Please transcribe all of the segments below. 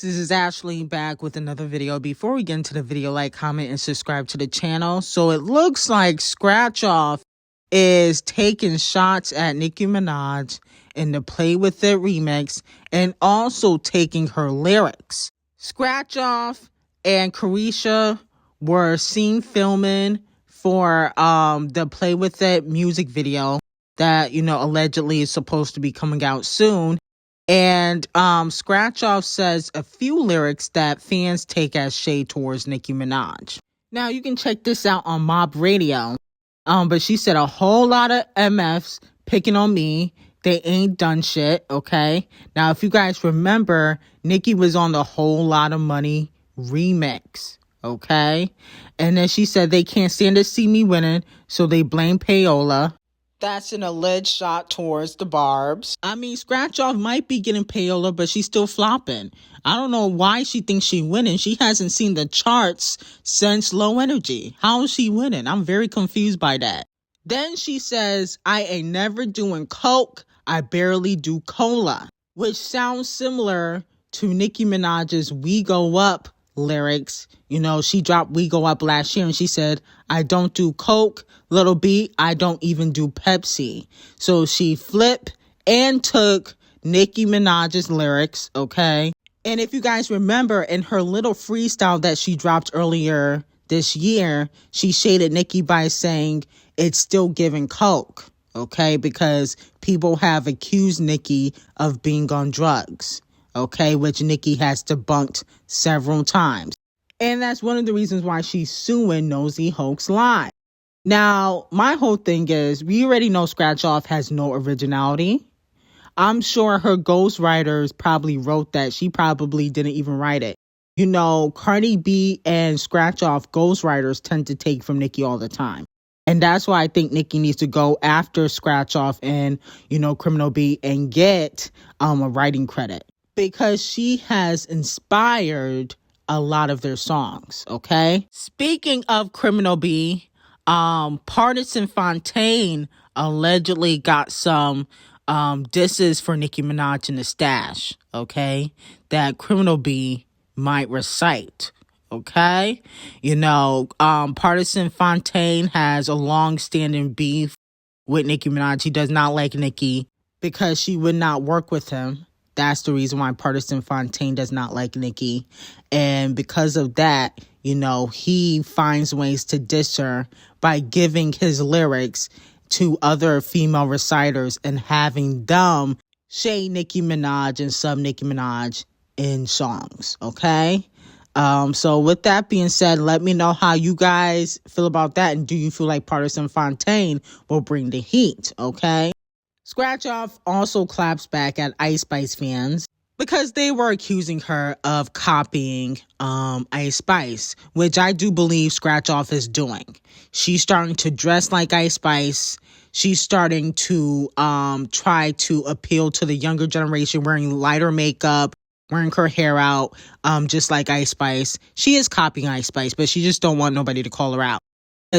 This is Ashley back with another video. Before we get into the video, like, comment, and subscribe to the channel. So it looks like Scratch Off is taking shots at Nicki Minaj in the Play With It remix and also taking her lyrics. Scratch Off and Carisha were seen filming for the Play With It music video that, allegedly is supposed to be coming out soon. And Scratch Off says a few lyrics that fans take as shade towards Nicki Minaj. Now, you can check this out on Mob Radio. But she said a whole lot of MFs picking on me. They ain't done shit, okay? Now, if you guys remember, Nicki was on the Whole Lot of Money remix, okay? And then she said they can't stand to see me winning, so they blame payola. That's an alleged shot towards the Barbs. I mean, Scratch Off might be getting payola, but she's still flopping. I don't know why she thinks she's winning. She hasn't seen the charts since Low Energy. How is she winning? I'm very confused by that. Then she says, I ain't never doing coke. I barely do cola, which sounds similar to Nicki Minaj's We Go Up lyrics. She dropped We Go Up last year and she said, I don't do coke, little B, I don't even do Pepsi. So she flipped and took Nicki Minaj's lyrics, okay? And if you guys remember, in her little freestyle that she dropped earlier this year, she shaded Nicki by saying it's still giving coke, okay? Because people have accused Nicki of being on drugs, okay? Which Nicki has debunked several times. And that's one of the reasons why she's suing Nosy Hoax Live. Now, my whole thing is, we already know Scratch Off has no originality. I'm sure her ghostwriters probably wrote that. She probably didn't even write it. Cardi B and Scratch Off ghostwriters tend to take from Nicki all the time. And that's why I think Nicki needs to go after Scratch Off and, Criminal B and get a writing credit. Because she has inspired a lot of their songs, okay? Speaking of Criminal B, Partisan Fontaine allegedly got some disses for Nicki Minaj in the stash, okay? That Criminal B might recite, okay? Partisan Fontaine has a long-standing beef with Nicki Minaj. He does not like Nicki because she would not work with him. That's the reason why Partisan Fontaine does not like Nicki. And because of that, he finds ways to diss her by giving his lyrics to other female reciters and having them shade Nicki Minaj and sub Nicki Minaj in songs, okay? So with that being said, let me know how you guys feel about that. And do you feel like Partisan Fontaine will bring the heat, okay? Scratch Off also claps back at Ice Spice fans because they were accusing her of copying Ice Spice, which I do believe Scratch Off is doing. She's starting to dress like Ice Spice. She's starting to try to appeal to the younger generation, wearing lighter makeup, wearing her hair out, just like Ice Spice. She is copying Ice Spice, but she just don't want nobody to call her out.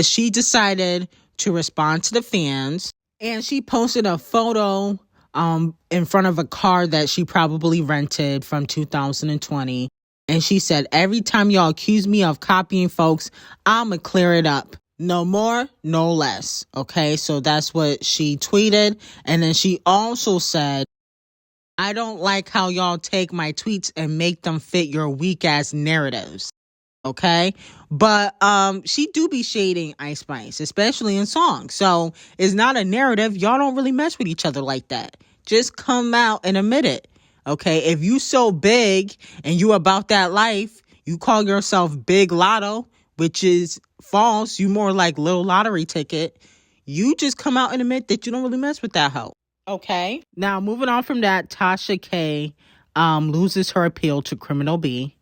She decided to respond to the fans. And she posted a photo in front of a car that she probably rented from 2020. And she said, every time y'all accuse me of copying folks, I'ma clear it up. No more, no less. Okay, so that's what she tweeted. And then she also said, I don't like how y'all take my tweets and make them fit your weak ass narratives. Okay, but she do be shading Ice Spice, especially in songs. So it's not a narrative. Y'all don't really mess with each other like that. Just come out and admit it. Okay, if you so big and you about that life, you call yourself Big Lotto, which is false. You more like Little Lottery Ticket. You just come out and admit that you don't really mess with that hoe. Okay, now moving on from that, Tasha K loses her appeal to Criminal B.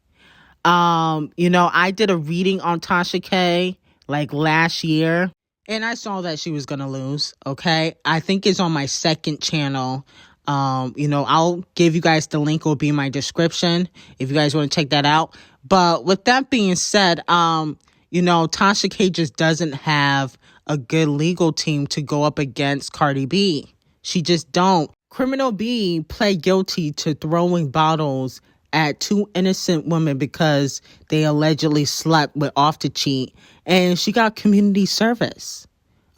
I did a reading on Tasha K like last year and I saw that she was going to lose. Okay. I think it's on my second channel. I'll give you guys the link. Will be in my description if you guys want to check that out. But with that being said, Tasha K just doesn't have a good legal team to go up against Cardi B. She just don't. Criminal B pled guilty to throwing bottles at 2 innocent women because they allegedly slept with Off the Cheat, and she got community service.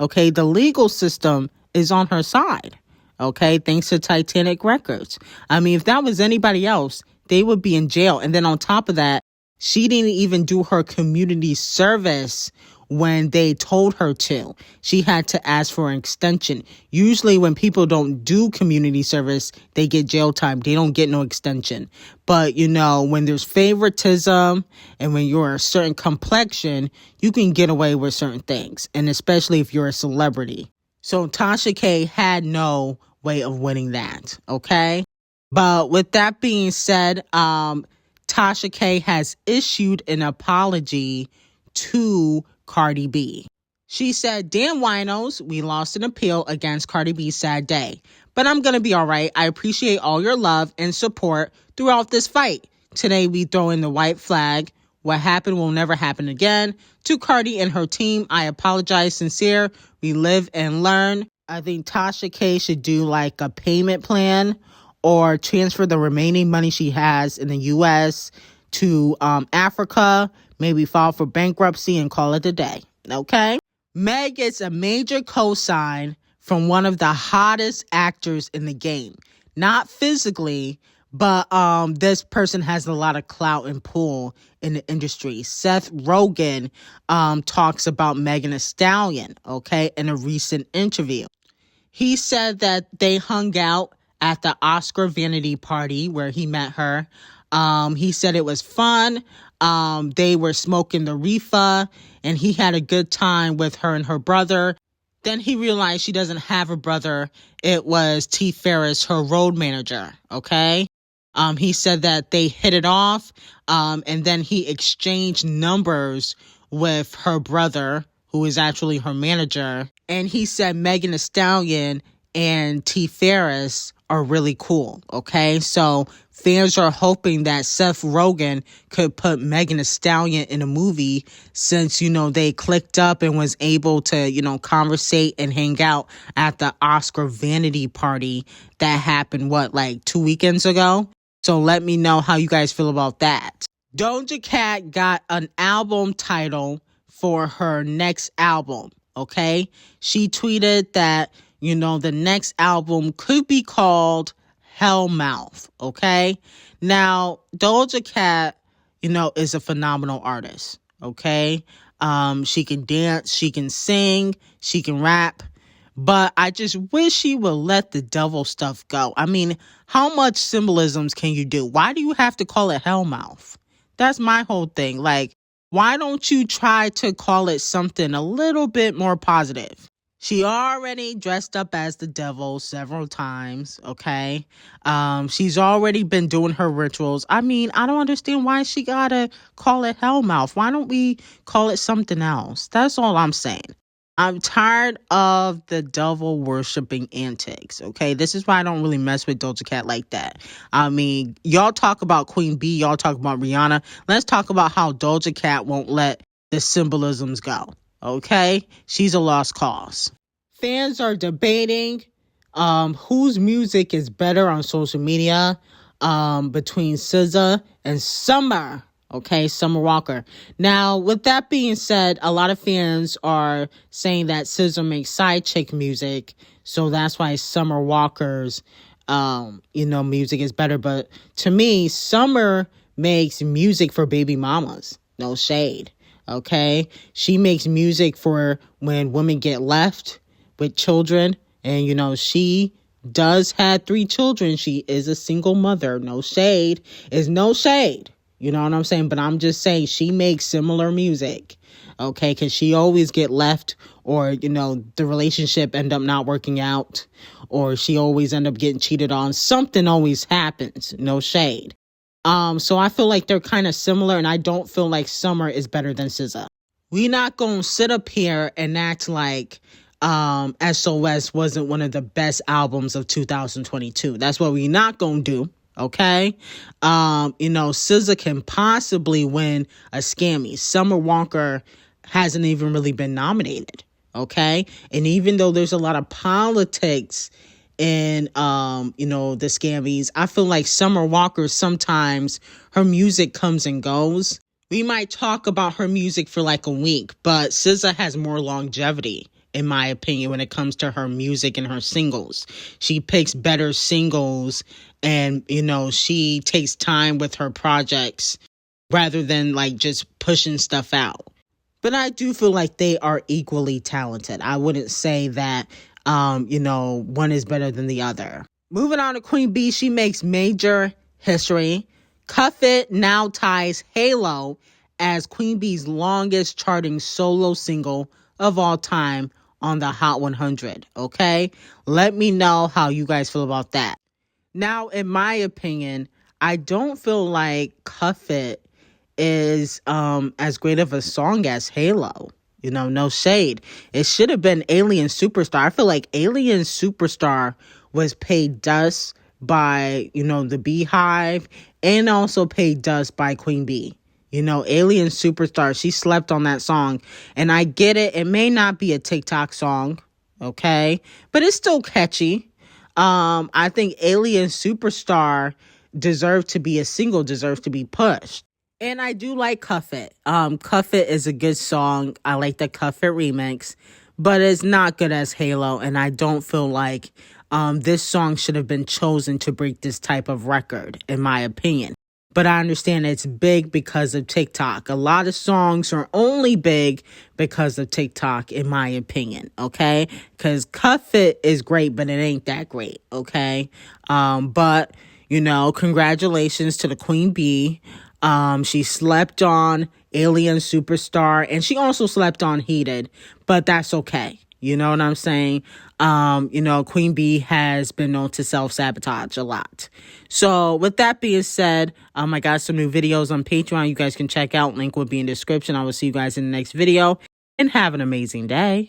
Okay, the legal system is on her side. Okay, thanks to Titanic Records. I mean, if that was anybody else, they would be in jail. And then on top of that, she didn't even do her community service when they told her to. She had to ask for an extension. Usually when people don't do community service, they get jail time. They don't get no extension. But, you know, when there's favoritism and when you're a certain complexion, you can get away with certain things. And especially if you're a celebrity. So Tasha K had no way of winning that, okay? But with that being said, Tasha K has issued an apology to Cardi B. She said, "Damn winos, we lost an appeal against Cardi B's sad day. But I'm gonna be alright. I appreciate all your love and support throughout this fight. Today we throw in the white flag. What happened will never happen again. To Cardi and her team, I apologize sincere. We live and learn." I think Tasha K should do like a payment plan or transfer the remaining money she has in the U.S. to Africa, maybe file for bankruptcy and call it a day, okay? MEG gets a major cosign from one of the hottest actors in the game. Not physically, but this person has a lot of clout and pull in the industry. Seth Rogen talks about Megan Thee Stallion, okay, in a recent interview. He said that they hung out at the Oscar vanity party where he met her. He said it was fun. They were smoking the reefer, and he had a good time with her and her brother. Then he realized she doesn't have a brother. It was T. Ferris, her road manager, okay? He said that they hit it off, and then he exchanged numbers with her brother, who is actually her manager. And he said Megan Thee Stallion and T. Ferris are really cool, okay? So fans are hoping that Seth Rogen could put Megan Thee Stallion in a movie since, you know, they clicked up and was able to, you know, conversate and hang out at the Oscar vanity party that happened, like 2 weekends ago? So let me know how you guys feel about that. Doja Cat got an album title for her next album, okay? She tweeted that, you know, the next album could be called Hellmouth, okay? Now, Doja Cat, you know, is a phenomenal artist, okay? She can dance, she can sing, she can rap, but I just wish she would let the devil stuff go. I mean, how much symbolisms can you do? Why do you have to call it Hellmouth? That's my whole thing. Like, why don't you try to call it something a little bit more positive? She already dressed up as the devil several times, okay? She's already been doing her rituals. I mean, I don't understand why she gotta call it Hellmouth. Why don't we call it something else? That's all I'm saying. I'm tired of the devil worshiping antics, okay? This is why I don't really mess with Doja Cat like that. I mean, y'all talk about Queen Bee, y'all talk about Rihanna. Let's talk about how Doja Cat won't let the symbolisms go, okay? She's a lost cause. Fans are debating whose music is better on social media between SZA and Summer. Okay, Summer Walker. Now, with that being said, a lot of fans are saying that SZA makes side chick music, so that's why Summer Walker's, music is better. But to me, Summer makes music for baby mamas. No shade. Okay, she makes music for when women get left with children, and you know she does have 3 children. She is a single mother. No shade is no shade. You know what I'm saying? But I'm just saying she makes similar music, okay? Because she always get left, or, you know, the relationship end up not working out, or she always end up getting cheated on. Something always happens. No shade. So I feel like they're kind of similar, and I don't feel like Summer is better than SZA. We not going to sit up here and act like SOS wasn't one of the best albums of 2022. That's what we not going to do. Okay, SZA can possibly win a Scammy. Summer Walker hasn't even really been nominated. Okay, and even though there's a lot of politics in you know, the Scammies. I feel like Summer Walker, sometimes her music comes and goes. We might talk about her music for like a week, but SZA has more longevity, in my opinion, when it comes to her music and her singles. She picks better singles, and, you know, she takes time with her projects rather than like just pushing stuff out. But I do feel like they are equally talented. I wouldn't say that, you know, one is better than the other. Moving on to Queen B, she makes major history. Cuff It now ties Halo as Queen B's longest charting solo single of all time on the Hot 100, okay? Let me know how you guys feel about that. Now, in my opinion, I don't feel like Cuff It is as great of a song as Halo. You know, no shade. It should have been Alien Superstar. I feel like Alien Superstar was paid dust by, you know, the Beehive, and also paid dust by Queen B. You know, Alien Superstar, she slept on that song. And I get it. It may not be a TikTok song, okay? But it's still catchy. I think Alien Superstar deserved to be a single, deserves to be pushed. And I do like Cuff It. Cuff It is a good song. I like the Cuff It remix, but it's not good as Halo. And I don't feel like this song should have been chosen to break this type of record, in my opinion. But I understand it's big because of TikTok. A lot of songs are only big because of TikTok, in my opinion, okay? Because Cuff It is great, but it ain't that great, okay? But, you know, congratulations to the Queen Bee. She slept on Alien Superstar, and she also slept on Heated, but that's okay. You know what I'm saying? You know, Queen Bee has been known to self-sabotage a lot. So with that being said, I got some new videos on Patreon you guys can check out. Link will be in the description. I will see you guys in the next video, and have an amazing day.